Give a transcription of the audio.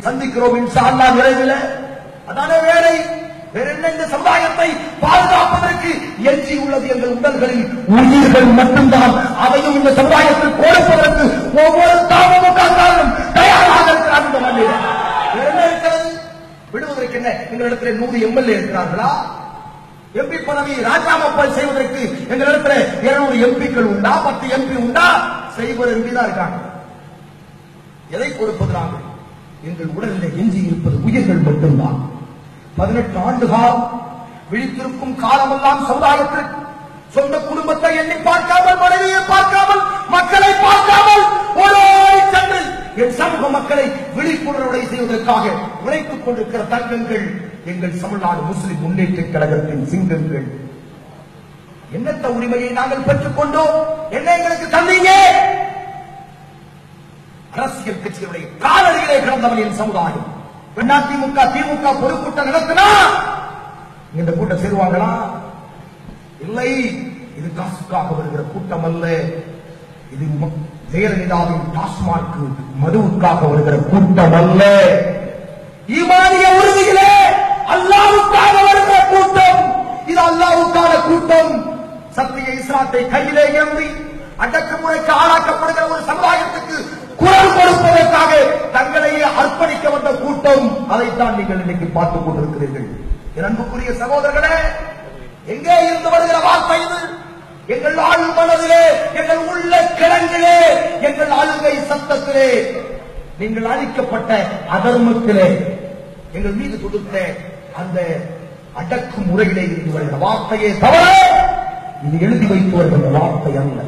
சந்திக்கிறோம் இன்ஷா அல்லாஹ் விரைவில். அதான வேலை. வேற என்ன? இந்த சமுதாயத்தை பாதுகாப்பதற்கு எஞ்சி உள்ளது எங்கள் உடல்களில் உயிர்கள் மட்டும்தான். அதையும் இந்த சமுதாயத்தில் கொடுப்பதற்கு ஒவ்வொரு தாமமும் தயாராக இருக்கிறார். இந்த மண்ணில் வேற என்ன இருக்கிறது? விடுவதற்கு என்ன? எங்களிடத்தில் 100 எம்எல்ஏ இருக்கிறார்களா? எம்பி பதவி ராஜினாமா செய்வதற்கு எங்களிடத்தில் 200 எம்பிக்கள் உண்டா? 10 எம்பி உண்டா? செய்வது எம்பிதான் இருக்காங்க. எதை கொடுப்பது? நாங்கள் எங்கள் உடலில் எஞ்சி இருப்பது உயிர்கள் மட்டும்தான். 18 ஆண்டு காலம் விழித்திருக்கும் காலமெல்லாம் சமுதாயத்திற்கு சொந்த குடும்பத்தை எண்ணி பார்க்காமல், மனைவியை பார்க்காமல், மக்களை பார்க்காமல் ஓடோடி சென்று என் சமூக மக்களை விழிப்புணர்வை செய்வதற்காக உழைத்துக் கொண்டிருக்கிற தங்கங்கள் எங்கள் தமிழ்நாடு முஸ்லிம் முன்னேற்ற கழகத்தின் சிங்கங்கள். என்னத்த உரிமையை நாங்கள் பெற்றுக் கொண்டோம்? என்ன எங்களுக்கு தந்தீங்க? அரசியல் கட்சிகளுடைய காலடிகளே கிடந்தவன் என் சமுதாயம். திமுக பொதுக்கூட்டம் நடத்தினா இந்த கூட்டம் சேருவாங்களா? இல்லை. இது காசுக்காக வருகிற கூட்டம் அல்ல. இது ஜெயலலிதாவின் டாஸ்மாக் மதுவுக்காக வருகிற கூட்டம் அல்ல. ஈமானிய உறுதியிலே அல்லாஹ்வுக்காக வருகிற கூட்டம். இது அல்லாஹ்வுக்கான கூட்டம். சத்திய இஸ்லாத்தை கையிலே ஏந்தி அடக்குமுறைக்கு ஆளாக்கப்படுகிற ஒரு சமுதாயத்துக்கு குரல் கொடுப்பதற்காக தங்களையே அர்ப்பணிக்க வந்த கூட்டம். அதைத்தான் நீங்கள் இன்னைக்கு பார்த்துக் கொண்டிருக்கிறீர்கள். அன்புக்குரிய சகோதரர்களே, எங்கே இருந்து வருகிற வார்த்தை இது? எங்கள் ஆள் மனதிலே, எங்கள் உள்ள கிழங்கிலே, எங்கள் ஆளுகை சத்தத்திலே, நீங்கள் அளிக்கப்பட்ட அதர்மத்திலே எங்கள் மீது கொடுத்த அந்த அடக்கு முறையிலே இருந்து வருகிற வார்த்தையே தவிர இது எழுதி வைத்து வருகிற வார்த்தை அல்ல.